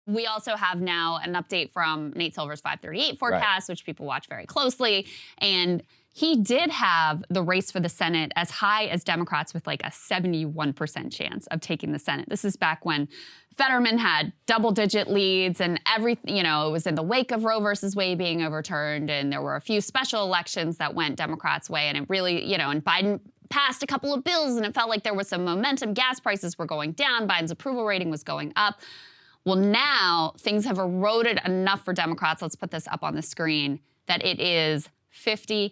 We also have now an update from Nate Silver's 538 forecast, which people watch very closely. And he did have the race for the Senate as high as Democrats with like a 71% chance of taking the Senate. This is back when Fetterman had double-digit leads and everything, it was in the wake of Roe versus Wade being overturned. And there were a few special elections that went Democrats' way. And it really, and Biden passed a couple of bills and it felt like there was some momentum. Gas prices were going down. Biden's approval rating was going up. Well, now things have eroded enough for Democrats, let's put this up on the screen, that it is 50-50.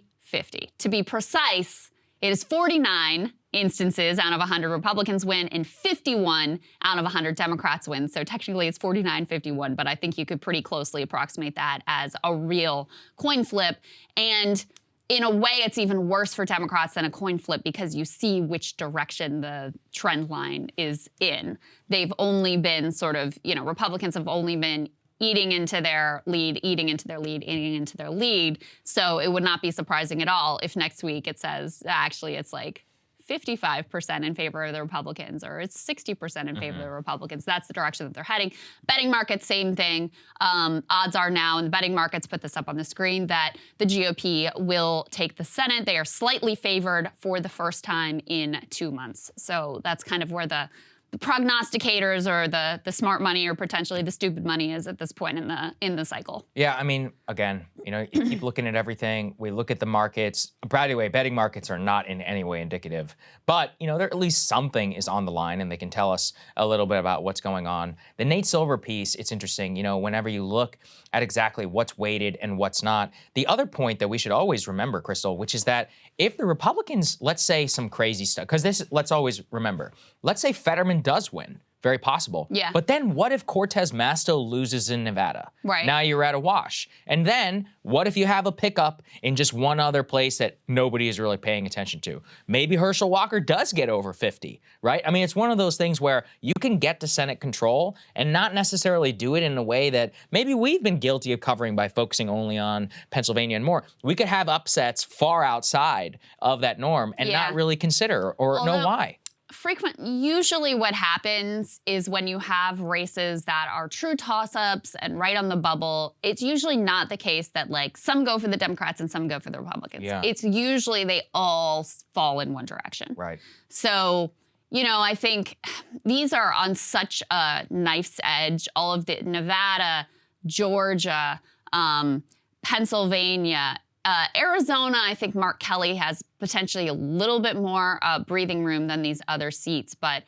To be precise, it is 49 instances out of 100 Republicans win and 51 out of 100 Democrats win. So technically it's 49-51, but I think you could pretty closely approximate that as a real coin flip. And in a way, it's even worse for Democrats than a coin flip because you see which direction the trend line is in. They've only been sort of, Republicans have only been eating into their lead, eating into their lead, eating into their lead. So it would not be surprising at all if next week it says, actually, it's like 55% in favor of the Republicans, or it's 60% in favor of the Republicans. That's the direction that they're heading. Betting markets, same thing. Odds are now, and the betting markets put this up on the screen, that the GOP will take the Senate. They are slightly favored for the first time in 2 months. So that's kind of where the prognosticators or the smart money or potentially the stupid money is at this point in the cycle. Yeah, I mean, again, you keep looking at everything. We look at the markets. By the way, betting markets are not in any way indicative, but there at least something is on the line, and they can tell us a little bit about what's going on. The Nate Silver piece, it's interesting. Whenever you look at exactly what's weighted and what's not. The other point that we should always remember, Krystal, which is that if the Republicans, let's say some crazy stuff, because let's always remember, let's say Fetterman does win. Very possible. Yeah. But then what if Cortez Masto loses in Nevada? Right. Now you're at a wash. And then what if you have a pickup in just one other place that nobody is really paying attention to? Maybe Herschel Walker does get over 50, right? I mean, it's one of those things where you can get to Senate control and not necessarily do it in a way that maybe we've been guilty of covering by focusing only on Pennsylvania and more. We could have upsets far outside of that norm and not really consider or know why. Usually what happens is when you have races that are true toss-ups and right on the bubble, it's usually not the case that like some go for the Democrats and some go for the Republicans. Yeah. It's usually they all fall in one direction. Right. So, I think these are on such a knife's edge. All of the Nevada, Georgia, Pennsylvania, Arizona, I think Mark Kelly has potentially a little bit more breathing room than these other seats, but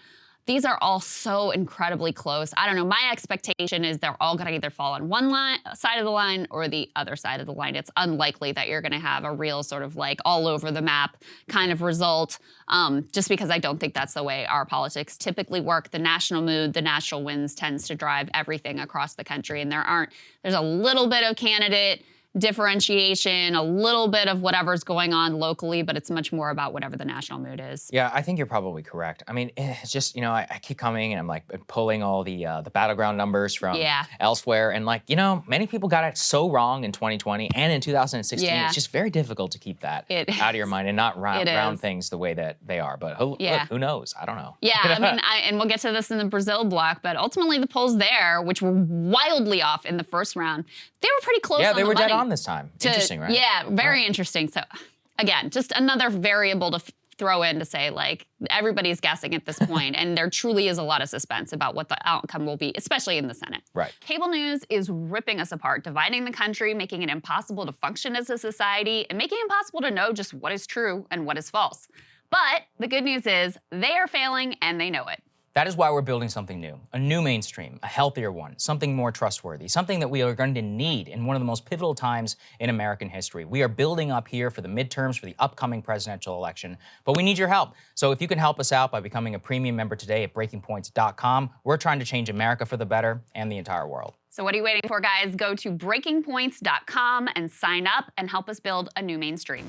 these are all so incredibly close. I don't know. My expectation is they're all going to either fall on one side of the line or the other side of the line. It's unlikely that you're going to have a real sort of like all over the map kind of result, just because I don't think that's the way our politics typically work. The national mood, the national winds tends to drive everything across the country, and there's a little bit of candidate differentiation, a little bit of whatever's going on locally, but it's much more about whatever the national mood is. Yeah, I think you're probably correct. I mean, it's just, I keep coming and I'm like pulling all the battleground numbers from elsewhere. And like, many people got it so wrong in 2020 and in 2016. It's just very difficult to keep that out of your mind and not round things the way that they are. But look, who knows? I don't know. Yeah, I mean, and we'll get to this in the Brazil block, but ultimately the polls there, which were wildly off in the first round, they were pretty close. Yeah, they were dead on this time. Interesting, right? Yeah, very interesting. So again, just another variable to throw in to say, like, everybody's guessing at this point, and there truly is a lot of suspense about what the outcome will be, especially in the Senate. Right. Cable news is ripping us apart, dividing the country, making it impossible to function as a society, and making it impossible to know just what is true and what is false. But the good news is they are failing, and they know it. That is why we're building something new, a new mainstream, a healthier one, something more trustworthy, something that we are going to need in one of the most pivotal times in American history. We are building up here for the midterms, for the upcoming presidential election, but we need your help. So if you can help us out by becoming a premium member today at breakingpoints.com, we're trying to change America for the better and the entire world. So what are you waiting for, guys? Go to breakingpoints.com and sign up and help us build a new mainstream.